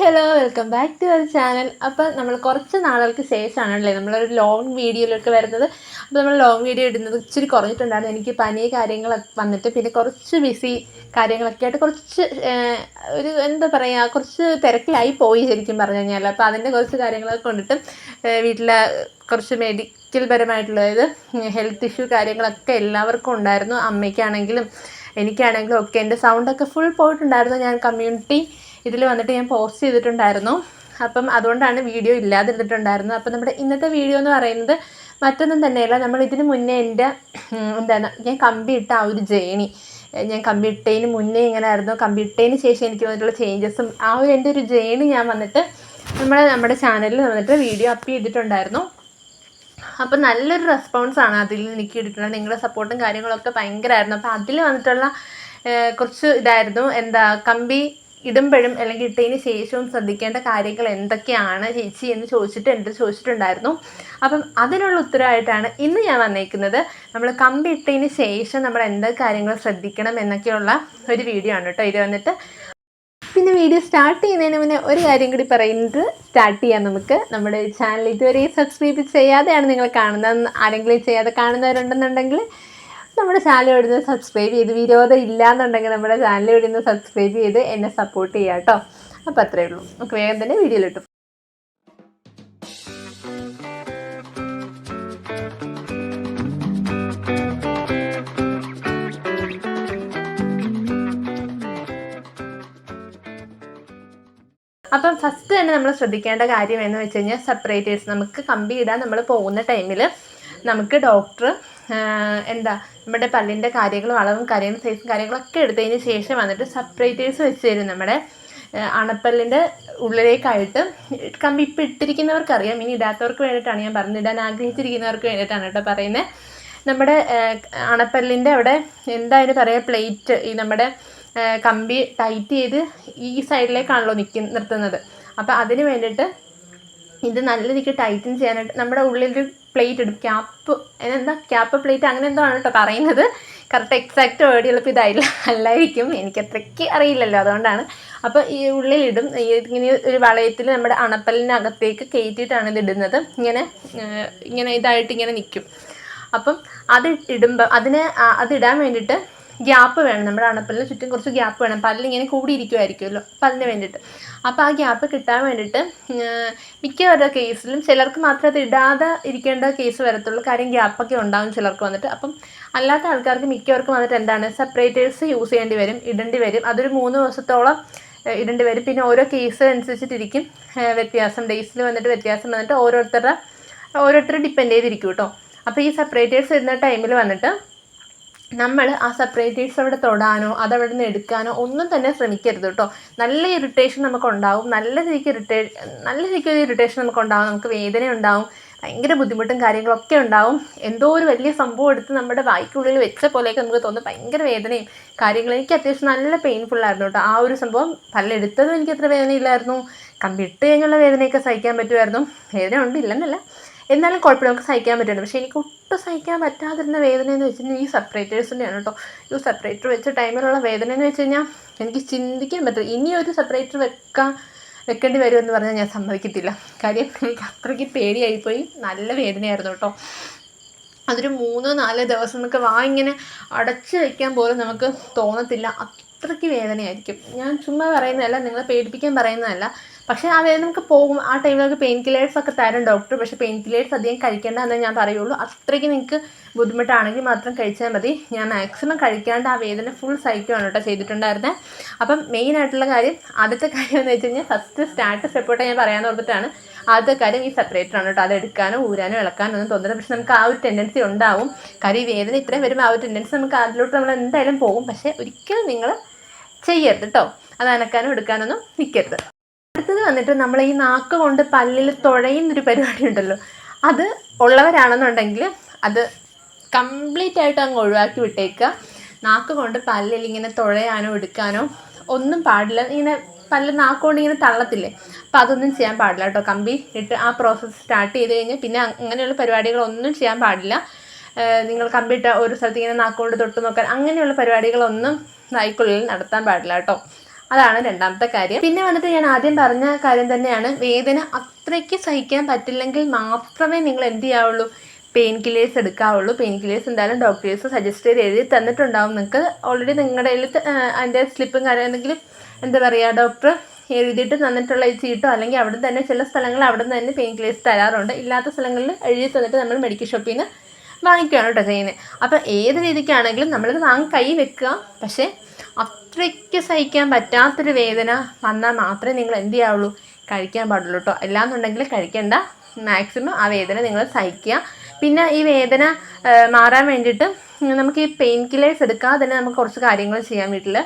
Hello welcome back to our channel. അപ്പോൾ നമ്മൾ കുറച്ച് നാളുകൾക്ക് ശേഷമാണല്ലേ നമ്മളൊരു ലോങ് വീഡിയോയിലൊക്കെ വരുന്നത്. അപ്പോൾ നമ്മൾ ലോങ് വീഡിയോ ഇടുന്നത് ഇച്ചിരി കുറഞ്ഞിട്ടുണ്ടായിരുന്നു. എനിക്ക് പനി കാര്യങ്ങളൊക്കെ വന്നിട്ട് പിന്നെ കുറച്ച് ബിസി കാര്യങ്ങളൊക്കെ ആയിട്ട് കുറച്ച് ഒരു എന്താ പറയുക കുറച്ച് തിരക്കിലായി പോയി ശരിക്കും പറഞ്ഞു കഴിഞ്ഞാൽ. അപ്പോൾ അതിൻ്റെ കുറച്ച് കാര്യങ്ങളൊക്കെ കൊണ്ടിട്ട് വീട്ടിലെ കുറച്ച് മെഡിക്കൽ പരമായിട്ടുള്ള അതായത് ഹെൽത്ത് ഇഷ്യൂ കാര്യങ്ങളൊക്കെ എല്ലാവർക്കും ഉണ്ടായിരുന്നു. അമ്മയ്ക്കാണെങ്കിലും എനിക്കാണെങ്കിലും ഒക്കെ എൻ്റെ സൗണ്ടൊക്കെ ഫുൾ പോയിട്ടുണ്ടായിരുന്നു. ഞാൻ കമ്മ്യൂണിറ്റി ഇതിൽ വന്നിട്ട് ഞാൻ പോസ്റ്റ് ചെയ്തിട്ടുണ്ടായിരുന്നു. അപ്പം അതുകൊണ്ടാണ് വീഡിയോ ഇല്ലാതിരുന്നിട്ടുണ്ടായിരുന്നത്. അപ്പം നമ്മുടെ ഇന്നത്തെ വീഡിയോ എന്ന് പറയുന്നത് മറ്റൊന്നും തന്നെയല്ല, നമ്മൾ ഇതിന് മുന്നേ എൻ്റെ ഞാൻ കമ്പി ഇട്ട ആ ഒരു ജേണി, ഞാൻ കമ്പി ഇട്ടതിന് മുന്നേ ഇങ്ങനെ ആയിരുന്നു, കമ്പി ഇട്ടതിന് ശേഷം എനിക്ക് വന്നിട്ടുള്ള ചേഞ്ചസും ആ ഒരു എൻ്റെ ഒരു ജേണി ഞാൻ വന്നിട്ട് നമ്മുടെ ചാനലിൽ വന്നിട്ട് വീഡിയോ അപ്പ് ചെയ്തിട്ടുണ്ടായിരുന്നു. അപ്പം നല്ലൊരു റെസ്പോൺസാണ് അതിൽ എനിക്ക് കിട്ടിയിട്ടുള്ളത്. നിങ്ങളുടെ സപ്പോർട്ടും കാര്യങ്ങളൊക്കെ ഭയങ്കരമായിരുന്നു. അപ്പോൾ അതിൽ വന്നിട്ടുള്ള കുറച്ച് ഇതായിരുന്നു, കമ്പി ഇടുമ്പോഴും അല്ലെങ്കിൽ ഇട്ടതിന് ശേഷവും ശ്രദ്ധിക്കേണ്ട കാര്യങ്ങൾ എന്തൊക്കെയാണ് ചേച്ചി എന്ന് ചോദിച്ചിട്ട് എൻ്റെ ചോദിച്ചിട്ടുണ്ടായിരുന്നു. അപ്പം അതിനുള്ള ഉത്തരവായിട്ടാണ് ഇന്ന് ഞാൻ വന്നേക്കുന്നത്. നമ്മൾ കമ്പി ഇട്ടതിന് ശേഷം നമ്മൾ എന്തൊക്കെ കാര്യങ്ങൾ ശ്രദ്ധിക്കണം എന്നൊക്കെയുള്ള ഒരു വീഡിയോ ആണ് കേട്ടോ ഇത് വന്നിട്ട്. പിന്നെ വീഡിയോ സ്റ്റാർട്ട് ചെയ്യുന്നതിന് മുന്നേ ഒരു കാര്യം കൂടി പറയുന്നത് സ്റ്റാർട്ട് ചെയ്യാം നമുക്ക്. നമ്മുടെ ചാനൽ ഇതുവരെ സബ്സ്ക്രൈബ് ചെയ്യാതെയാണ് നിങ്ങൾ കാണുന്നത്. ആരെങ്കിലും ചെയ്യാതെ കാണുന്നവരുണ്ടെന്നുണ്ടെങ്കിൽ നമ്മുടെ ചാനൽ ഇവിടുന്ന് സബ്സ്ക്രൈബ് ചെയ്ത്, വിരോധം ഇല്ലയെന്നുണ്ടെങ്കിൽ നമ്മുടെ ചാനൽ ഇവിടുന്ന് സബ്സ്ക്രൈബ് ചെയ്ത് എന്നെ സപ്പോർട്ട് ചെയ്യാം കേട്ടോ. അപ്പോൾ അത്രയേ ഉള്ളൂ. നമുക്ക് വേഗം തന്നെ വീഡിയോയിലിട്ടു. അപ്പം ഫസ്റ്റ് തന്നെ നമ്മൾ ശ്രദ്ധിക്കേണ്ട കാര്യം എന്ന് വെച്ച് കഴിഞ്ഞാൽ സെപ്പറേറ്റേഴ്സ്. നമുക്ക് കമ്പി ഇടാൻ നമ്മൾ പോകുന്ന ടൈമിൽ നമുക്ക് ഡോക്ടർ നമ്മുടെ പല്ലിൻ്റെ കാര്യങ്ങളും അളവും കാര്യങ്ങളും സൈസും കാര്യങ്ങളൊക്കെ എടുത്തതിന് ശേഷം വന്നിട്ട് സെപ്പറേറ്റേഴ്സ് വെച്ച് തരും. നമ്മുടെ അണപ്പല്ലിൻ്റെ ഉള്ളിലേക്കായിട്ട് കമ്പി ഇപ്പം ഇട്ടിരിക്കുന്നവർക്കറിയാം, ഇനി ഇടാത്തവർക്ക് വേണ്ടിയിട്ടാണ് ഞാൻ പറഞ്ഞത്. ഇടാൻ ആഗ്രഹിച്ചിരിക്കുന്നവർക്ക് വേണ്ടിയിട്ടാണ് കേട്ടോ പറയുന്നത്. നമ്മുടെ അണപ്പല്ലിൻ്റെ അവിടെ എന്തായാലും പറയുക പ്ലേറ്റ്, ഈ നമ്മുടെ കമ്പി ടൈറ്റ് ചെയ്ത് ഈ സൈഡിലേക്കാണല്ലോ നിർത്തുന്നത്. അപ്പോൾ അതിന് വേണ്ടിയിട്ട് ഇത് നല്ല രീതിക്ക് ടൈറ്റൻ ചെയ്യാനായിട്ട് നമ്മുടെ ഉള്ളിലൊരു പ്ലേറ്റ് ഇടും. ക്യാപ്പ് പ്ലേറ്റ് അങ്ങനെ എന്തോ ആണ് കേട്ടോ പറയുന്നത്. കറക്റ്റ് എക്സാക്റ്റ് വേർഡ് ചിലപ്പോൾ അല്ലായിരിക്കും, എനിക്കത്രയ്ക്ക് അറിയില്ലല്ലോ, അതുകൊണ്ടാണ്. അപ്പോൾ ഈ ഉള്ളിലിടും. ഇങ്ങനെ ഒരു വളയത്തിൽ നമ്മുടെ അണപ്പല്ലിനകത്തേക്ക് കയറ്റിയിട്ടാണ് ഇത് ഇടുന്നത്. ഇങ്ങനെ ഇതായിട്ട് ഇങ്ങനെ നിൽക്കും. അപ്പം അത് ഇടുമ്പോൾ അതിടാൻ വേണ്ടിയിട്ട് ഗ്യാപ്പ് വേണം. നമ്മുടെ അണപ്പല്ലിന് ചുറ്റും കുറച്ച് ഗ്യാപ്പ് വേണം. പല്ലിങ്ങനെ കൂടിയിരിക്കുമായിരിക്കുമല്ലോ പല്ലിന് വേണ്ടിയിട്ട്. അപ്പോൾ ആ ഗ്യാപ്പ് കിട്ടാൻ വേണ്ടിയിട്ട് മിക്കവരുടെ കേസിലും, ചിലർക്ക് മാത്രമേ അത് ഇടാതെ ഇരിക്കേണ്ട കേസ് വരത്തുള്ളൂ. കാര്യം ഗ്യാപ്പൊക്കെ ഉണ്ടാകും ചിലർക്ക് വന്നിട്ട്. അപ്പം അല്ലാത്ത ആൾക്കാർക്ക് മിക്കവർക്കും വന്നിട്ട് സെപ്പറേറ്റേഴ്സ് യൂസ് ചെയ്യേണ്ടി വരും, ഇടേണ്ടി വരും. അതൊരു 3 ദിവസത്തോളം ഇടേണ്ടി വരും. പിന്നെ ഓരോ കേസ് അനുസരിച്ചിട്ടിരിക്കും വ്യത്യാസം. ഡേയ്സിൽ വന്നിട്ട് വ്യത്യാസം വന്നിട്ട് ഓരോരുത്തർ ഡിപ്പെൻഡ് ചെയ്തിരിക്കും കേട്ടോ. അപ്പോൾ ഈ സെപ്പറേറ്റേഴ്സ് ഇടുന്ന ടൈമിൽ വന്നിട്ട് നമ്മൾ ആ സെപ്പറേറ്റേഴ്സ് അവിടെ തൊടാനോ അതവിടെ നിന്ന് എടുക്കാനോ ഒന്നും തന്നെ ശ്രമിക്കരുത് കേട്ടോ. നല്ല ഇറിറ്റേഷൻ നമുക്കുണ്ടാവും. നല്ല രീതിക്ക് ഒരു ഇറിറ്റേഷൻ നമുക്കുണ്ടാവും. നമുക്ക് വേദന ഉണ്ടാവും, ഭയങ്കര ബുദ്ധിമുട്ടും കാര്യങ്ങളൊക്കെ ഉണ്ടാവും. എന്തോ ഒരു വലിയ സംഭവം എടുത്ത് നമ്മുടെ വായ്ക്കുള്ളിൽ വെച്ച പോലെയൊക്കെ നമുക്ക് തോന്നും. ഭയങ്കര വേദനയും കാര്യങ്ങളും. എനിക്ക് അത്യാവശ്യം നല്ല പെയിൻഫുള്ളായിരുന്നു കേട്ടോ ആ ഒരു സംഭവം. പല്ലെടുത്തതും എനിക്ക് അത്ര വേദനയില്ലായിരുന്നു. കമ്പി ഇട്ട് കഴിഞ്ഞുള്ള വേദനയൊക്കെ സഹിക്കാൻ പറ്റുമായിരുന്നു. വേദന ഉണ്ട്, ഇല്ലെന്നല്ല, എന്നാലും കുഴപ്പമില്ല, നമുക്ക് സഹിക്കാൻ പറ്റുന്നുണ്ട്. പക്ഷേ എനിക്ക് ഒട്ടും സഹിക്കാൻ പറ്റാതിരുന്ന വേദന എന്ന് വെച്ച് കഴിഞ്ഞാൽ ഈ സെപ്പറേറ്റേഴ്സിൻ്റെയാണ് കേട്ടോ. ഈ സെപ്പറേറ്റർ വെച്ച ടൈമിലുള്ള വേദന എന്ന് വെച്ച് കഴിഞ്ഞാൽ എനിക്ക് ചിന്തിക്കാൻ പറ്റില്ല. ഇനിയൊരു സെപ്പറേറ്റർ വെക്കേണ്ടി വരുമെന്ന് പറഞ്ഞാൽ ഞാൻ സമ്മതിക്കത്തില്ല. കാര്യം എനിക്ക് അത്രയ്ക്ക് പേടിയായിപ്പോയി. നല്ല വേദനയായിരുന്നു കേട്ടോ. അതൊരു 3-4 ദിവസം നമുക്ക് ഇങ്ങനെ അടച്ച് വയ്ക്കാൻ പോലും നമുക്ക് തോന്നത്തില്ല. അത്രയ്ക്ക് വേദനയായിരിക്കും. ഞാൻ ചുമ്മാ പറയുന്നതല്ല, നിങ്ങളെ പേടിപ്പിക്കാൻ പറയുന്നതല്ല. പക്ഷേ ആ വേദന നമുക്ക് പോകും. ആ ടൈമിലൊക്കെ പെയിൻ കില്ലേഴ്സൊക്കെ തരും ഡോക്ടർ. പക്ഷേ പെയിൻ കില്ലേഴ്സ് അധികം കഴിക്കേണ്ട എന്നേ ഞാൻ പറയുള്ളൂ. അത്രയ്ക്ക് നിങ്ങൾക്ക് ബുദ്ധിമുട്ടാണെങ്കിൽ മാത്രം കഴിച്ചാൽ മതി. ഞാൻ മാക്സിമം കഴിക്കാണ്ട് ആ വേദന ഫുൾ സഹിക്കുകയാണ് കേട്ടോ ചെയ്തിട്ടുണ്ടായിരുന്നത്. അപ്പം മെയിനായിട്ടുള്ള കാര്യം, ആദ്യത്തെ കാര്യം എന്ന് വെച്ച് കഴിഞ്ഞാൽ ഫസ്റ്റ് സ്റ്റാർട്ട് റിപ്പോർട്ട് ഞാൻ പറയാമെന്ന് ഓർത്തിട്ടാണ്. ആദ്യത്തെ കാര്യം ഈ സെപ്പറേറ്ററാണ് കേട്ടോ. അത് എടുക്കാനോ ഊരാനോ ഇളക്കാനോ ഒന്നും തോന്നില്ല. പക്ഷെ നമുക്ക് ആ ഒരു ടെൻഡൻസി ഉണ്ടാവും. കാര്യം ഈ വേദന ഇത്രയും വരുമ്പോൾ ആ ഒരു ടെൻഡൻസി നമുക്ക് അതിലോട്ട് നമ്മൾ എന്തായാലും പോകും. പക്ഷേ ഒരിക്കലും നിങ്ങൾ ചെയ്യരുത് കേട്ടോ. അത് അനക്കാനോ എടുക്കാനൊന്നും നിൽക്കരുത്. അടുത്തത് വന്നിട്ട് നമ്മൾ ഈ നാക്ക് കൊണ്ട് പല്ലിൽ തുഴയുന്നൊരു പരിപാടി ഉണ്ടല്ലോ, അത് ഉള്ളവരാണെന്നുണ്ടെങ്കിൽ അത് കംപ്ലീറ്റ് ആയിട്ട് അങ്ങ് ഒഴിവാക്കി വിട്ടേക്കുക. നാക്ക് കൊണ്ട് പല്ലിൽ ഇങ്ങനെ തുഴയാനോ എടുക്കാനോ ഒന്നും പാടില്ല. ഇങ്ങനെ പല്ല് നാക്കുകൊണ്ട് ഇങ്ങനെ തള്ളത്തില്ലേ, അപ്പോൾ അതൊന്നും ചെയ്യാൻ പാടില്ല കേട്ടോ. കമ്പി ഇട്ട് ആ പ്രോസസ്സ് സ്റ്റാർട്ട് ചെയ്ത് കഴിഞ്ഞാൽ പിന്നെ അങ്ങനെയുള്ള പരിപാടികളൊന്നും ചെയ്യാൻ പാടില്ല. നിങ്ങൾ കമ്പി ഇട്ട ഒരു സ്ഥലത്ത് ഇങ്ങനെ നാക്കുകൊണ്ട് തൊട്ട് നോക്കാൻ അങ്ങനെയുള്ള പരിപാടികളൊന്നും നായ്ക്കുള്ളിൽ നടത്താൻ പാടില്ല കേട്ടോ. അതാണ് രണ്ടാമത്തെ കാര്യം. പിന്നെ വന്നിട്ട് ഞാൻ ആദ്യം പറഞ്ഞ കാര്യം തന്നെയാണ്, വേദന അത്രയ്ക്ക് സഹിക്കാൻ പറ്റില്ലെങ്കിൽ മാത്രമേ നിങ്ങൾ എന്ത് ചെയ്യാവുള്ളൂ, പെയിൻ കില്ലേഴ്സ് എടുക്കാവുള്ളൂ. പെയിൻ കില്ലേഴ്സ് എന്തായാലും ഡോക്ടേഴ്സ് സജസ്റ്റ് ചെയ്ത് എഴുതി തന്നിട്ടുണ്ടാവും. നിങ്ങൾക്ക് ഓൾറെഡി നിങ്ങളുടെ കയ്യിൽ അതിൻ്റെ സ്ലിപ്പും കാര്യം എന്തെങ്കിലും എന്താ പറയുക, ഡോക്ടർ എഴുതിയിട്ട് തന്നിട്ടുള്ള ഈ ചീട്ടോ അല്ലെങ്കിൽ അവിടെ തന്നെ ചില സ്ഥലങ്ങളിൽ അവിടെ നിന്ന് തന്നെ പെയിൻ കില്ലേഴ്സ് തരാറുണ്ട്. ഇല്ലാത്ത സ്ഥലങ്ങളിൽ എഴുതി തന്നിട്ട് നമ്മൾ മെഡിക്കൽ ഷോപ്പിൽ നിന്ന് വാങ്ങിക്കുകയാണ് കേട്ടോ ചെയ്യുന്നത്. അപ്പം ഏത് രീതിക്കാണെങ്കിലും നമ്മളത് വാങ്ങി കൈ വെക്കുക. പക്ഷേ അത്രയ്ക്ക് സഹിക്കാൻ പറ്റാത്തൊരു വേദന വന്നാൽ മാത്രമേ നിങ്ങൾ എന്ത് ചെയ്യാവുള്ളൂ, കഴിക്കാൻ പാടുള്ളൂ കേട്ടോ. അല്ലാന്നുണ്ടെങ്കിൽ കഴിക്കേണ്ട. മാക്സിമം ആ വേദന നിങ്ങൾ സഹിക്കുക. പിന്നെ ഈ വേദന മാറാൻ വേണ്ടിയിട്ട് നമുക്ക് ഈ പെയിൻ കില്ലേഴ്സ് എടുക്കാതെ തന്നെ നമുക്ക് കുറച്ച് കാര്യങ്ങൾ ചെയ്യാം വീട്ടിൽ.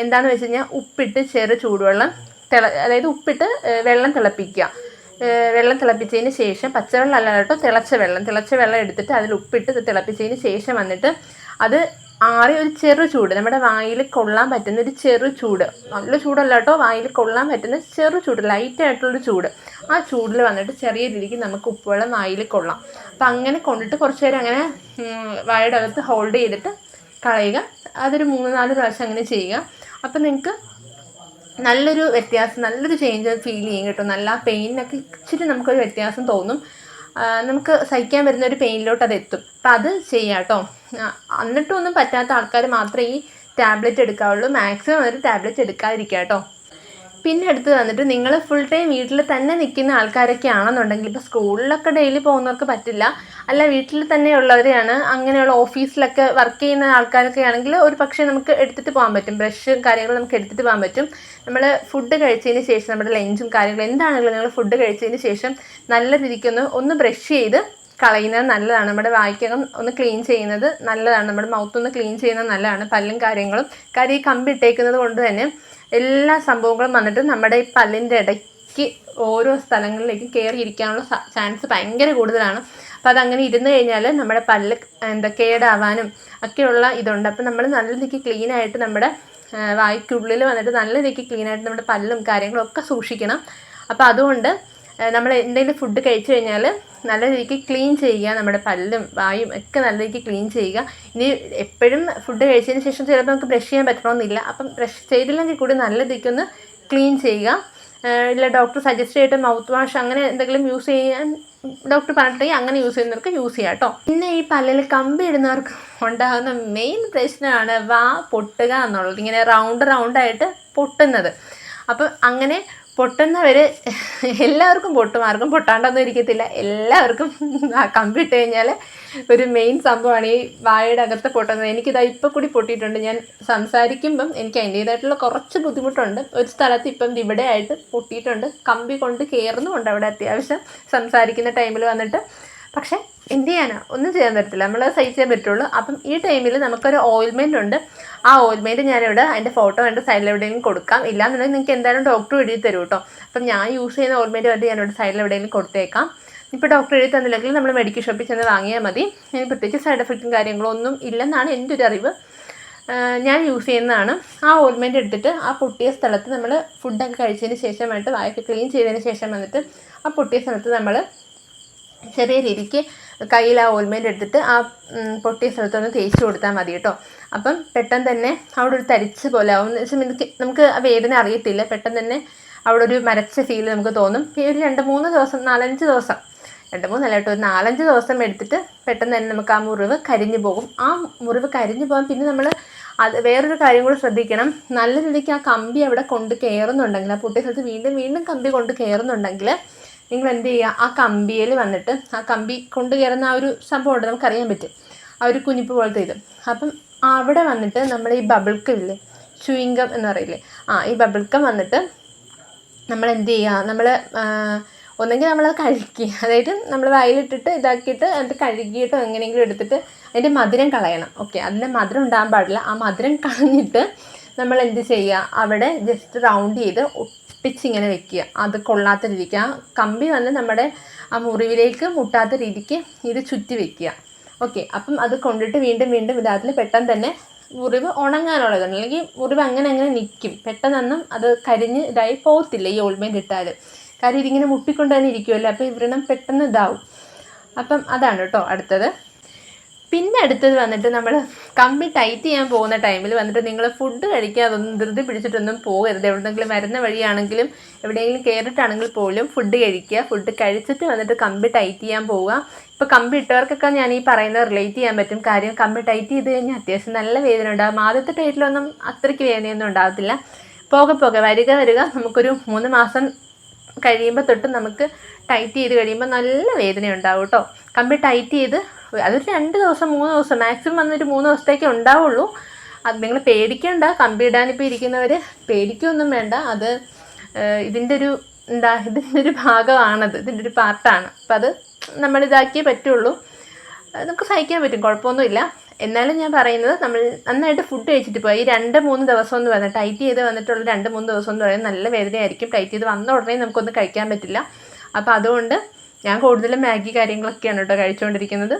എന്താണെന്ന് വെച്ച് കഴിഞ്ഞാൽ ഉപ്പിട്ട് ചെറു ചൂടുവെള്ളം അതായത് ഉപ്പിട്ട് വെള്ളം തിളപ്പിക്കുക. വെള്ളം തിളപ്പിച്ചതിന് ശേഷം പച്ചവെള്ളം അല്ല കേട്ടോ, തിളച്ച വെള്ളം എടുത്തിട്ട് അതിൽ ഉപ്പിട്ട് തിളപ്പിച്ചതിന് ശേഷം വന്നിട്ട് അത് ആറി ഒരു ചെറു ചൂട്, നമ്മുടെ വായിൽ കൊള്ളാൻ പറ്റുന്ന ഒരു ചെറു ചൂട്, നല്ല ചൂടല്ല കേട്ടോ, വായിൽ കൊള്ളാൻ പറ്റുന്ന ചെറു ചൂട്, ലൈറ്റായിട്ടുള്ളൊരു ചൂട്, ആ ചൂടിൽ വന്നിട്ട് ചെറിയ രീതിക്ക് നമുക്ക് ഉപ്പുവെള്ളം വായിൽ കൊള്ളാം. അപ്പം അങ്ങനെ കൊണ്ടിട്ട് കുറച്ച് നേരം അങ്ങനെ വായുടെ അകത്ത് ഹോൾഡ് ചെയ്തിട്ട് കളയുക. അതൊരു 3-4 പ്രാവശ്യം അങ്ങനെ ചെയ്യുക. അപ്പം നിങ്ങൾക്ക് നല്ലൊരു വ്യത്യാസം, നല്ലൊരു ചേഞ്ച് ഫീൽ ചെയ്യും കേട്ടോ. നല്ല പെയിനൊക്കെ ഇച്ചിരി നമുക്കൊരു വ്യത്യാസം തോന്നും. നമുക്ക് സഹിക്കാൻ വരുന്ന ഒരു പെയിനിലോട്ട് അത് എത്തും. അപ്പം അത് ചെയ്യാം കേട്ടോ. എന്നിട്ടൊന്നും പറ്റാത്ത ആൾക്കാർ മാത്രമേ ഈ ടാബ്ലറ്റ് എടുക്കാവുള്ളൂ. മാക്സിമം ഒരു ടാബ്ലറ്റ് എടുക്കാതിരിക്കുക കേട്ടോ. പിന്നെ അടുത്ത് വന്നിട്ട് നിങ്ങൾ ഫുൾ ടൈം വീട്ടിൽ തന്നെ നിൽക്കുന്ന ആൾക്കാരൊക്കെ ആണെന്നുണ്ടെങ്കിൽ, ഇപ്പോൾ സ്കൂളിലൊക്കെ ഡെയിലി പോകുന്നവർക്ക് പറ്റില്ല, അല്ല വീട്ടിൽ തന്നെ ഉള്ളവരെയാണ്, അങ്ങനെയുള്ള ഓഫീസിലൊക്കെ വർക്ക് ചെയ്യുന്ന ആൾക്കാരൊക്കെ ആണെങ്കിൽ ഒരു പക്ഷേ നമുക്ക് എടുത്തിട്ട് പോകാൻ പറ്റും. ബ്രഷും കാര്യങ്ങളും നമുക്ക് എടുത്തിട്ട് പോകാൻ പറ്റും. നമ്മൾ ഫുഡ് കഴിച്ചതിന് ശേഷം നമ്മുടെ ലഞ്ചും കാര്യങ്ങളും എന്താണെങ്കിലും നിങ്ങൾ ഫുഡ് കഴിച്ചതിന് ശേഷം നല്ല രീതിക്കൊന്ന് ബ്രഷ് ചെയ്ത് കളയുന്നത് നല്ലതാണ്. നമ്മുടെ വായ്ക്കകം ഒന്ന് ക്ലീൻ ചെയ്യുന്നത് നല്ലതാണ്. നമ്മുടെ മൗത്തൊന്ന് ക്ലീൻ ചെയ്യുന്നത് നല്ലതാണ്. പല്ലും കാര്യങ്ങളും ഈ കമ്പി ഇട്ടേക്കുന്നത് കൊണ്ട് തന്നെ എല്ലാ സംഭവങ്ങളും വന്നിട്ട് നമ്മുടെ ഈ പല്ലിൻ്റെ ഇടയ്ക്ക് ഓരോ സ്ഥലങ്ങളിലേക്ക് കയറിയിരിക്കാനുള്ള ചാൻസ് ഭയങ്കര കൂടുതലാണ്. അപ്പോൾ അതങ്ങനെ ഇരുന്ന് കഴിഞ്ഞാൽ നമ്മുടെ പല്ല് കേടാവാനും ഒക്കെയുള്ള ഇതുണ്ട്. അപ്പോൾ നമ്മൾ നല്ല രീതിക്ക് ക്ലീനായിട്ട് നമ്മുടെ വായ്ക്കുള്ളിൽ വന്നിട്ട് നല്ല രീതിക്ക് ക്ലീനായിട്ട് നമ്മുടെ പല്ലും കാര്യങ്ങളും ഒക്കെ സൂക്ഷിക്കണം. അപ്പോൾ അതുകൊണ്ട് നമ്മൾ എന്തെങ്കിലും ഫുഡ് കഴിച്ചു കഴിഞ്ഞാൽ നല്ല രീതിക്ക് ക്ലീൻ ചെയ്യുക, നമ്മുടെ പല്ലും വായും ഒക്കെ നല്ല രീതിക്ക് ക്ലീൻ ചെയ്യുക. ഇനി എപ്പോഴും ഫുഡ് കഴിച്ചതിന് ശേഷം ചിലപ്പോൾ നമുക്ക് ബ്രഷ് ചെയ്യാൻ പറ്റണമെന്നില്ല. അപ്പം ബ്രഷ് ചെയ്തില്ലെങ്കിൽ കൂടി നല്ല രീതിക്കൊന്ന് ക്ലീൻ ചെയ്യുക. ഇല്ല ഡോക്ടർ സജസ്റ്റ് ചെയ്തിട്ട് മൗത്ത് വാഷ് അങ്ങനെ എന്തെങ്കിലും യൂസ് ചെയ്യാൻ ഡോക്ടർ പറഞ്ഞിട്ടുണ്ടെങ്കിൽ അങ്ങനെ യൂസ് ചെയ്യുന്നവർക്ക് യൂസ് ചെയ്യാം കേട്ടോ. പിന്നെ ഈ പല്ലിൽ കമ്പി ഇടുന്നവർക്ക് ഉണ്ടാകുന്ന മെയിൻ പ്രശ്നമാണ് വാ പൊട്ടുക എന്നുള്ളത്. ഇങ്ങനെ റൗണ്ടായിട്ട് പൊട്ടുന്നത്. അപ്പം അങ്ങനെ പൊട്ടുന്നവർ എല്ലാവർക്കും പൊട്ടും, ആർക്കും പൊട്ടാണ്ടൊന്നും ഇരിക്കത്തില്ല. എല്ലാവർക്കും കമ്പി ഇട്ട് കഴിഞ്ഞാൽ ഒരു മെയിൻ സംഭവമാണ് ഈ വായുടെ അകത്ത് പൊട്ടുന്നത്. എനിക്കിതാ ഇപ്പോൾ കൂടി പൊട്ടിയിട്ടുണ്ട്. ഞാൻ സംസാരിക്കുമ്പം എനിക്ക് അതിൻ്റേതായിട്ടുള്ള കുറച്ച് ബുദ്ധിമുട്ടുണ്ട്. ഒരു സ്ഥലത്ത് ഇപ്പം ഇവിടെ ആയിട്ട് പൊട്ടിയിട്ടുണ്ട്. കമ്പി കൊണ്ട് കയറുന്നുമുണ്ട് അവിടെ അത്യാവശ്യം സംസാരിക്കുന്ന ടൈമിൽ വന്നിട്ട്. പക്ഷേ എന്ത് ചെയ്യാനാ, ഒന്നും ചെയ്യാൻ പറ്റത്തില്ല, നമ്മൾ സഹിച്ചേ പറ്റുള്ളൂ. അപ്പം ഈ ടൈമിൽ നമുക്കൊരു ഓയിൽമെൻ്റ് ഉണ്ട്. ആ ഓയിൽമെൻറ്റ് ഞാനിവിടെ അതിൻ്റെ ഫോട്ടോ എൻ്റെ സൈഡിൽ എവിടെയെങ്കിലും കൊടുക്കാം. ഇല്ലാന്നുണ്ടെങ്കിൽ നിങ്ങൾക്ക് എന്തായാലും ഡോക്ടർ എഴുതി തരും കേട്ടോ. അപ്പം ഞാൻ യൂസ് ചെയ്യുന്ന ഓയിൽമെൻറ്റ് വേണ്ടി ഞാനിവിടെ സൈഡിൽ എവിടെയെങ്കിലും കൊടുത്തേക്കാം. ഇപ്പോൾ ഡോക്ടർ എഴുതി തന്നില്ലെങ്കിൽ നമ്മൾ മെഡിക്കൽ ഷോപ്പിൽ ചെന്ന് വാങ്ങിയാൽ മതി. അതിന് പ്രത്യേകിച്ച് സൈഡ് എഫക്റ്റും കാര്യങ്ങളൊന്നും ഇല്ലെന്നാണ് എൻ്റെ ഒരു അറിവ്. ഞാൻ യൂസ് ചെയ്യുന്നതാണ്. ആ ഓയിൽമെൻറ്റ് എടുത്തിട്ട് ആ പൊട്ടിയ സ്ഥലത്ത് നമ്മൾ ഫുഡൊക്കെ കഴിച്ചതിന് ശേഷമായിട്ട് വായൊക്കെ ക്ലീൻ ചെയ്തതിന് ശേഷം വന്നിട്ട് ആ പൊട്ടിയ സ്ഥലത്ത് നമ്മൾ ചെറിയ രീതിക്ക് കയ്യിൽ ആ ഓയിൽമെൻറ്റ് എടുത്തിട്ട് ആ പൊട്ടിയ സ്ഥലത്തൊന്ന് തേച്ച് കൊടുത്താൽ മതി കേട്ടോ. അപ്പം പെട്ടെന്ന് തന്നെ അവിടെ ഒരു തരിച്ച് പോലെ ആവും. നമുക്ക് ആ വേദന അറിയത്തില്ല. പെട്ടെന്ന് തന്നെ അവിടെ ഒരു മരച്ച ഫീൽ നമുക്ക് തോന്നും. ഒരു 2-3 ദിവസം 4-5 ദിവസം 2-3 അല്ല കേട്ടോ, ഒരു 4-5 ദിവസം എടുത്തിട്ട് പെട്ടെന്ന് തന്നെ നമുക്ക് ആ മുറിവ് കരിഞ്ഞു പോകും. ആ മുറിവ് കരിഞ്ഞു പോകാൻ പിന്നെ നമ്മൾ വേറൊരു കാര്യം കൂടി ശ്രദ്ധിക്കണം. നല്ല രീതിക്ക് ആ കമ്പി അവിടെ കൊണ്ട് കയറുന്നുണ്ടെങ്കിൽ, ആ പൊട്ടിയ സ്ഥലത്ത് വീണ്ടും കമ്പി കൊണ്ട് കയറുന്നുണ്ടെങ്കിൽ നിങ്ങൾ എന്ത് ചെയ്യുക, ആ കമ്പിയിൽ വന്നിട്ട് ആ കമ്പി കൊണ്ട് കയറുന്ന ആ ഒരു സംഭവമുണ്ട്, നമുക്കറിയാൻ പറ്റും, ആ ഒരു കുനിപ്പ് പോലത്തെ ഇത്. അപ്പം അവിടെ വന്നിട്ട് നമ്മൾ ഈ ബബിൾക്കില്ലേ, ചൂയിങ്കം എന്ന് പറയില്ലേ, ഈ ബബിൾക്കം വന്നിട്ട് നമ്മൾ എന്ത് ചെയ്യുക, നമ്മൾ ഒന്നെങ്കിൽ നമ്മളത് കഴുകി, അതായത് നമ്മൾ വായിലിട്ടിട്ട് ഇതാക്കിയിട്ട് എന്നിട്ട് കഴുകിയിട്ടോ എങ്ങനെയെങ്കിലും എടുത്തിട്ട് അതിൻ്റെ മധുരം കളയണം. ഓക്കെ, അതിൻ്റെ മധുരം ഉണ്ടാകാൻ പാടില്ല. ആ മധുരം കളഞ്ഞിട്ട് നമ്മൾ എന്ത് ചെയ്യുക, അവിടെ ജസ്റ്റ് റൗണ്ട് ചെയ്ത് ഒട്ടിച്ചിങ്ങനെ വെക്കുക. അത് കൊള്ളാത്ത രീതിക്ക് ആ കമ്പി വന്ന് നമ്മുടെ ആ മുറിവിലേക്ക് മുട്ടാത്ത രീതിക്ക് ഇത് ചുറ്റി വെക്കുക. ഓക്കെ, അപ്പം അത് കൊണ്ടിട്ട് വീണ്ടും ഇതാത്തിൽ പെട്ടെന്ന് തന്നെ മുറിവ് ഉണങ്ങാനുള്ളതാണ്. അല്ലെങ്കിൽ മുറിവ് അങ്ങനെ നിൽക്കും. പെട്ടെന്നൊന്നും അത് കരിഞ്ഞ് ഇതായി പോകത്തില്ല ഈ ഓയിൽമെൻറ്റ് ഇട്ടാൽ. കാര്യം ഇതിങ്ങനെ മുട്ടിക്കൊണ്ട് തന്നെ ഇരിക്കുമല്ലോ. അപ്പോൾ ഈ വ്രണം പെട്ടെന്ന് ഇതാവും. അപ്പം അതാണ് കേട്ടോ അടുത്തത്. പിന്നെ അടുത്തത് വന്നിട്ട് നമ്മൾ കമ്പി ടൈറ്റ് ചെയ്യാൻ പോകുന്ന ടൈമിൽ വന്നിട്ട് നിങ്ങൾ ഫുഡ് കഴിക്കാതൊന്നും ധൃതി പിടിച്ചിട്ടൊന്നും പോകരുത്. എവിടെയെങ്കിലും വരുന്ന വഴിയാണെങ്കിലും എവിടെയെങ്കിലും കയറിയിട്ടാണെങ്കിൽ പോലും ഫുഡ് കഴിക്കുക. ഫുഡ് കഴിച്ചിട്ട് വന്നിട്ട് കമ്പി ടൈറ്റ് ചെയ്യാൻ പോവുക. ഇപ്പോൾ കമ്പി ഇട്ടവർക്കൊക്കെ ഞാൻ ഈ പറയുന്നത് റിലേറ്റ് ചെയ്യാൻ പറ്റും. കാര്യം കമ്പി ടൈറ്റ് ചെയ്ത് കഴിഞ്ഞാൽ അത്യാവശ്യം നല്ല വേദന ഉണ്ടാകും. ആദ്യത്തെ ടൈറ്റിലൊന്നും അത്രയ്ക്ക് വേദനയൊന്നും ഉണ്ടാകത്തില്ല. പോകെ വരിക നമുക്കൊരു 3 മാസം കഴിയുമ്പോൾ തൊട്ട് നമുക്ക് ടൈറ്റ് ചെയ്ത് കഴിയുമ്പോൾ നല്ല വേദന ഉണ്ടാവും കേട്ടോ. കമ്പി ടൈറ്റ് ചെയ്ത് അതൊരു 2 ദിവസം 3 ദിവസം മാക്സിമം വന്നിട്ട് 3 ദിവസത്തേക്ക് ഉണ്ടാവുള്ളൂ. അത് നിങ്ങൾ പേടിക്കേണ്ട. കമ്പി ഇടാനിപ്പോൾ ഇരിക്കുന്നവർ പേടിക്കൊന്നും വേണ്ട. അത് ഇതിൻ്റെ ഒരു ഭാഗമാണത്, ഇതിൻ്റെ ഒരു പാർട്ടാണ്. അപ്പം അത് നമ്മളിതാക്കിയേ പറ്റുള്ളൂ. നമുക്ക് സഹിക്കാൻ പറ്റും, കുഴപ്പമൊന്നുമില്ല. എന്നാലും ഞാൻ പറയുന്നത് നമ്മൾ നന്നായിട്ട് ഫുഡ് കഴിച്ചിട്ട് പോയി. ഈ 2-3 ദിവസം എന്ന് പറഞ്ഞാൽ ടൈറ്റ് ചെയ്ത് വന്നിട്ടുള്ള 2-3 ദിവസം എന്ന് പറയുന്നത് നല്ല വേദനയായിരിക്കും. ടൈറ്റ് ചെയ്ത് വന്ന ഉടനെ നമുക്കൊന്നും കഴിക്കാൻ പറ്റില്ല. അപ്പോൾ അതുകൊണ്ട് ഞാൻ കൂടുതലും മാഗി കാര്യങ്ങളൊക്കെയാണ് കേട്ടോ കഴിച്ചുകൊണ്ടിരിക്കുന്നത്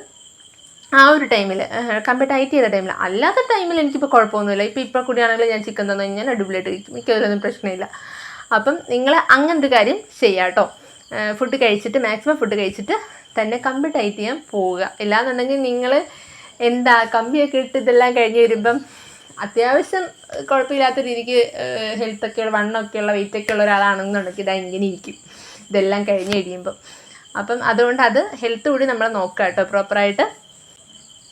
ആ ഒരു ടൈമിൽ, കമ്പി ടൈറ്റ് ചെയ്ത ടൈമിൽ. അല്ലാത്ത ടൈമിൽ എനിക്കിപ്പോൾ കുഴപ്പമൊന്നുമില്ല. ഇപ്പോൾ കൂടിയാണെങ്കിൽ ഞാൻ ചിക്കൻ തന്നു കഴിഞ്ഞാൽ അടിപൊളിയായിട്ട് കഴിക്കും, മിക്കവരൊന്നും പ്രശ്നമില്ല. അപ്പം നിങ്ങൾ അങ്ങനൊരു കാര്യം ചെയ്യാം കേട്ടോ. ഫുഡ് കഴിച്ചിട്ട് മാക്സിമം ഫുഡ് കഴിച്ചിട്ട് തന്നെ കമ്പി ടൈറ്റ് ചെയ്യാൻ പോവുക. ഇല്ലാന്നുണ്ടെങ്കിൽ നിങ്ങൾ കമ്പിയൊക്കെ ഇട്ട് ഇതെല്ലാം കഴിഞ്ഞ് വരുമ്പം അത്യാവശ്യം കുഴപ്പമില്ലാത്ത രീതിക്ക് ഹെൽത്തൊക്കെയുള്ള വണ്ണമൊക്കെയുള്ള വെയിറ്റൊക്കെ ഉള്ള ഒരാളാണെന്നുണ്ടെങ്കിൽ ഇതാ ഇങ്ങനെ ഇരിക്കും ഇതെല്ലാം കഴിഞ്ഞ് കഴിയുമ്പം. അപ്പം അതുകൊണ്ട് അത് ഹെൽത്ത് കൂടി നമ്മൾ നോക്കുക കേട്ടോ പ്രോപ്പറായിട്ട്.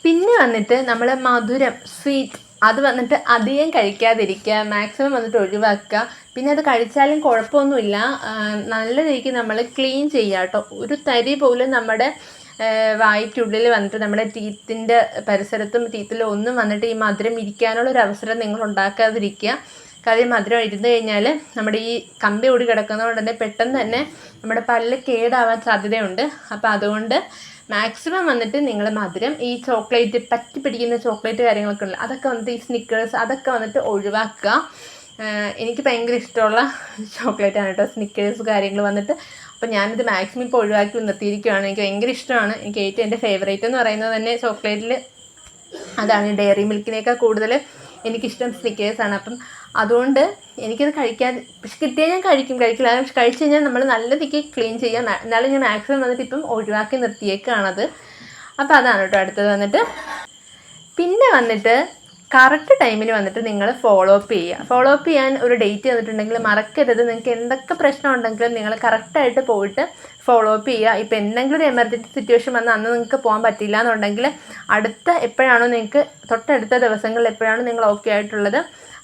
പിന്നെ വന്നിട്ട് നമ്മൾ മധുരം സ്വീറ്റ് അത് വന്നിട്ട് അധികം കഴിക്കാതിരിക്കുക, മാക്സിമം വന്നിട്ട് ഒഴിവാക്കുക. പിന്നെ അത് കഴിച്ചാലും കുഴപ്പമൊന്നുമില്ല. നല്ല രീതിക്ക് നമ്മൾ ക്ലീൻ ചെയ്യുക കേട്ടോ. ഒരു തരി പോലും നമ്മുടെ വായ്ക്കുള്ളിൽ വന്നിട്ട് നമ്മുടെ ടീത്തിൻ്റെ പരിസരത്തും ടീത്തിലും ഒന്നും വന്നിട്ട് ഈ മധുരം ഇരിക്കാനുള്ളൊരു അവസരം നിങ്ങൾ ഉണ്ടാക്കാതിരിക്കുക. കാര്യം മധുരം ഇരുന്ന് കഴിഞ്ഞാൽ നമ്മുടെ ഈ കമ്പി ഓടി കിടക്കുന്നതുകൊണ്ട് തന്നെ പെട്ടെന്ന് തന്നെ നമ്മുടെ പല്ല് കേടാവാൻ സാധ്യതയുണ്ട്. അപ്പോൾ അതുകൊണ്ട് മാക്സിമം വന്നിട്ട് നിങ്ങൾ മധുരം ഈ ചോക്ലേറ്റ് പറ്റി പിടിക്കുന്ന ചോക്ലേറ്റ് കാര്യങ്ങളൊക്കെ ഉള്ളത് അതൊക്കെ വന്നിട്ട് ഈ സ്നിക്കേഴ്സ് അതൊക്കെ വന്നിട്ട് ഒഴിവാക്കുക. എനിക്ക് ഭയങ്കര ഇഷ്ടമുള്ള ചോക്ലേറ്റാണ് കേട്ടോ സ്നിക്കേഴ്സ് കാര്യങ്ങൾ വന്നിട്ട്. അപ്പോൾ ഞാനിത് മാക്സിമം ഇപ്പോൾ ഒഴിവാക്കി നിർത്തിയിരിക്കുകയാണ്. എനിക്ക് ഭയങ്കര ഇഷ്ടമാണ്. എനിക്ക് ഏറ്റവും എൻ്റെ ഫേവറേറ്റ് എന്ന് പറയുന്നത് തന്നെ ചോക്ലേറ്റിൽ അതാണ്. ഡയറി മിൽക്കിനേക്കാൾ കൂടുതൽ എനിക്കിഷ്ടം സ്നിക്കേഴ്സാണ്. അപ്പം അതുകൊണ്ട് എനിക്കത് കഴിക്കാൻ പക്ഷെ കിട്ടിയാൽ ഞാൻ കഴിക്കില്ല. പക്ഷെ കഴിച്ച് കഴിഞ്ഞാൽ നമ്മൾ നല്ല രീതിക്ക് ക്ലീൻ ചെയ്യാം. എന്നാലും ഞാൻ മാക്സിമം വന്നിട്ട് ഇപ്പം ഒഴിവാക്കി നിർത്തിയേക്കാണത്. അപ്പോൾ അതാണ് കേട്ടോ അടുത്തത് വന്നിട്ട്. പിന്നെ വന്നിട്ട് കറക്റ്റ് ടൈമിന് വന്നിട്ട് നിങ്ങൾ ഫോളോ അപ്പ് ചെയ്യുക. ഫോളോ അപ്പ് ചെയ്യാൻ ഒരു ഡേറ്റ് തന്നിട്ടുണ്ടെങ്കിൽ മറക്കരുത്. നിങ്ങൾക്ക് എന്തൊക്കെ പ്രശ്നം ഉണ്ടെങ്കിലും നിങ്ങൾ കറക്റ്റായിട്ട് പോയിട്ട് ഫോളോ അപ്പ് ചെയ്യുക. ഇപ്പോൾ എന്തെങ്കിലും ഒരു എമർജൻസി സിറ്റുവേഷൻ വന്നാൽ അന്ന് നിങ്ങൾക്ക് പോകാൻ പറ്റില്ല എന്നുണ്ടെങ്കിൽ അടുത്ത എപ്പോഴാണോ നിങ്ങൾക്ക് തൊട്ടടുത്ത ദിവസങ്ങളിൽ എപ്പോഴാണോ നിങ്ങൾ ഓക്കെ ആയിട്ടുള്ളത്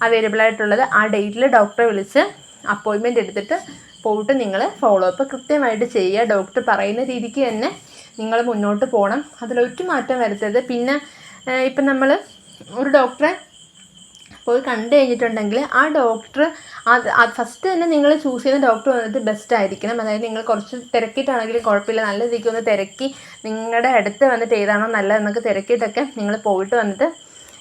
അവൈലബിൾ ആയിട്ടുള്ളത് ആ ഡേറ്റിൽ ഡോക്ടറെ വിളിച്ച് അപ്പോയിൻമെൻറ്റ് എടുത്തിട്ട് പോയിട്ട് നിങ്ങൾ ഫോളോ അപ്പ് കൃത്യമായിട്ട് ചെയ്യുക. ഡോക്ടർ പറയുന്ന രീതിക്ക് തന്നെ നിങ്ങൾ മുന്നോട്ട് പോകണം. അതിലൊരു മാറ്റം വരുത്തരുത്. പിന്നെ ഇപ്പം നമ്മൾ ഒരു ഡോക്ടറെ പോയി കണ്ടു കഴിഞ്ഞിട്ടുണ്ടെങ്കിൽ ആ ഡോക്ടർ ഫസ്റ്റ് തന്നെ നിങ്ങൾ ചൂസ് ചെയ്യുന്ന ഡോക്ടർ വന്നിട്ട് ബെസ്റ്റ് ആയിരിക്കണം. അതായത് നിങ്ങൾ കുറച്ച് തിരക്കിയിട്ടാണെങ്കിലും കുഴപ്പമില്ല, നല്ല രീതിക്ക് ഒന്ന് തിരക്കി നിങ്ങളുടെ അടുത്ത് വന്നിട്ട് ഏതാണോ നല്ലതെന്നൊക്കെ തിരക്കിയിട്ടൊക്കെ നിങ്ങൾ പോയിട്ട് വന്നിട്ട്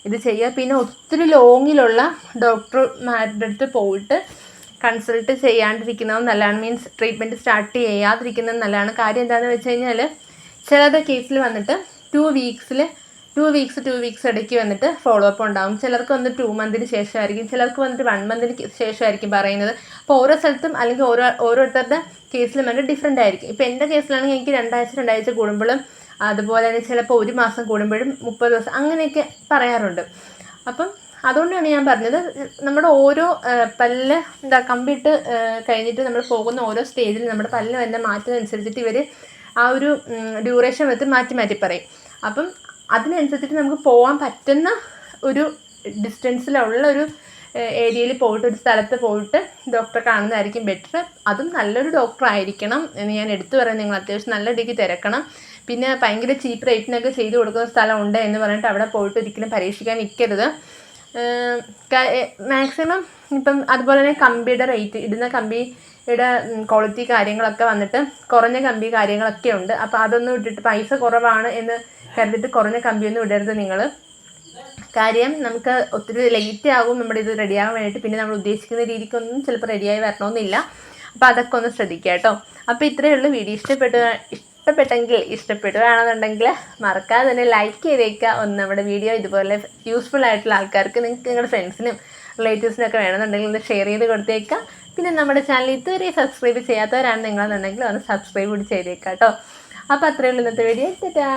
ഇത് ചെയ്യുക. പിന്നെ ഒത്തിരി ലോങ്ങിലുള്ള ഡോക്ടർമാരുടെ അടുത്ത് പോയിട്ട് കൺസൾട്ട് ചെയ്യാണ്ടിരിക്കുന്നതും നല്ലതാണ്. മീൻസ് ട്രീറ്റ്മെൻറ്റ് സ്റ്റാർട്ട് ചെയ്യാതിരിക്കുന്നത് നല്ലതാണ്. കാര്യം എന്താണെന്ന് വെച്ച് കഴിഞ്ഞാൽ ചിലരുടെ കേസിൽ വന്നിട്ട് 2 വീക്സ് ഇടയ്ക്ക് വന്നിട്ട് ഫോളോ അപ്പ് ഉണ്ടാകും. ചിലർക്ക് വന്നിട്ട് 2 മന്തിന് ശേഷമായിരിക്കും, ചിലർക്ക് വന്നിട്ട് 1 മന്തിന് ശേഷമായിരിക്കും പറയുന്നത്. അപ്പോൾ ഓരോ സ്ഥലത്തും അല്ലെങ്കിൽ ഓരോരുത്തരുടെ കേസിലും വന്നിട്ട് ഡിഫറെൻ്റ് ആയിരിക്കും. ഇപ്പോൾ എൻ്റെ കേസിലാണെങ്കിൽ എനിക്ക് 2 ആഴ്ച കൂടുമ്പോഴും അതുപോലെ തന്നെ ചിലപ്പോൾ 1 മാസം കൂടുമ്പോഴും 30 ദിവസം അങ്ങനെയൊക്കെ പറയാറുണ്ട്. അപ്പം അതുകൊണ്ടാണ് ഞാൻ പറഞ്ഞത് നമ്മുടെ ഓരോ പല്ല് കമ്പിട്ട് കഴിഞ്ഞിട്ട് നമ്മൾ പോകുന്ന ഓരോ സ്റ്റേജിൽ നമ്മുടെ പല്ല് തന്നെ മാറ്റുന്നതനുസരിച്ചിട്ട് ഇവർ ആ ഒരു ഡ്യൂറേഷൻ വെച്ച് മാറ്റി പറയും. അപ്പം അതിനനുസരിച്ചിട്ട് നമുക്ക് പോകാൻ പറ്റുന്ന ഒരു ഡിസ്റ്റൻസിലുള്ള ഒരു ഏരിയയിൽ പോയിട്ട് ഒരു സ്ഥലത്ത് പോയിട്ട് ഡോക്ടറെ കാണുന്നതായിരിക്കും ബെറ്റർ. അതും നല്ലൊരു ഡോക്ടർ ആയിരിക്കണം എന്ന് ഞാൻ എടുത്തു പറയാം. നിങ്ങൾ അത്യാവശ്യം നല്ല രീതിക്ക് തിരക്കണം. പിന്നെ ഭയങ്കര ചീപ്പ് റേറ്റിനൊക്കെ ചെയ്ത് കൊടുക്കുന്ന സ്ഥലമുണ്ട് എന്ന് പറഞ്ഞിട്ട് അവിടെ പോയിട്ട് ഒരിക്കലും പരീക്ഷിക്കാൻ നിൽക്കരുത്. മാക്സിമം ഇപ്പം അതുപോലെ തന്നെ കമ്പിയുടെ റേറ്റ് ഇടുന്ന കമ്പിയുടെ ക്വാളിറ്റി കാര്യങ്ങളൊക്കെ വന്നിട്ട് കുറഞ്ഞ കമ്പി കാര്യങ്ങളൊക്കെ ഉണ്ട്. അപ്പോൾ അതൊന്നും ഇട്ടിട്ട് പൈസ കുറവാണ് എന്ന് കരുതിയിട്ട് കുറഞ്ഞ കമ്പിയൊന്നും ഇടരുത് നിങ്ങൾ. കാര്യം നമുക്ക് ഒത്തിരി ലേറ്റ് ആകും നമ്മുടെ ഇത് റെഡിയാകാൻ വേണ്ടിയിട്ട്. പിന്നെ നമ്മൾ ഉദ്ദേശിക്കുന്ന രീതിക്കൊന്നും ചിലപ്പോൾ റെഡിയായി വരണമെന്നില്ല. അപ്പോൾ അതൊക്കെ ഒന്ന് ശ്രദ്ധിക്കുക കേട്ടോ. അപ്പോൾ ഇത്രയേ ഉള്ളൂ. വീഡിയോ ഇഷ്ടപ്പെടുകയാണെന്നുണ്ടെങ്കിൽ മറക്കാതെ തന്നെ ലൈക്ക് ചെയ്തേക്കുക. നമ്മുടെ വീഡിയോ ഇതുപോലെ യൂസ്ഫുൾ ആയിട്ടുള്ള ആൾക്കാർക്ക് നിങ്ങൾക്ക് നിങ്ങളുടെ ഫ്രണ്ട്സിനും റിലേറ്റീവ്സിനൊക്കെ വേണമെന്നുണ്ടെങ്കിൽ ഒന്ന് ഷെയർ ചെയ്ത് കൊടുത്തേക്കുക. പിന്നെ നമ്മുടെ ചാനൽ ഇതുവരെ സബ്സ്ക്രൈബ് ചെയ്യാത്തവരാണ് നിങ്ങളെന്നുണ്ടെങ്കിൽ ഒന്ന് സബ്സ്ക്രൈബ് കൂടി ചെയ്തേക്കാം കേട്ടോ. അപ്പോൾ അത്രയേ ഉള്ളൂ ഇന്നത്തെ വീഡിയോ. ടാറ്റാ.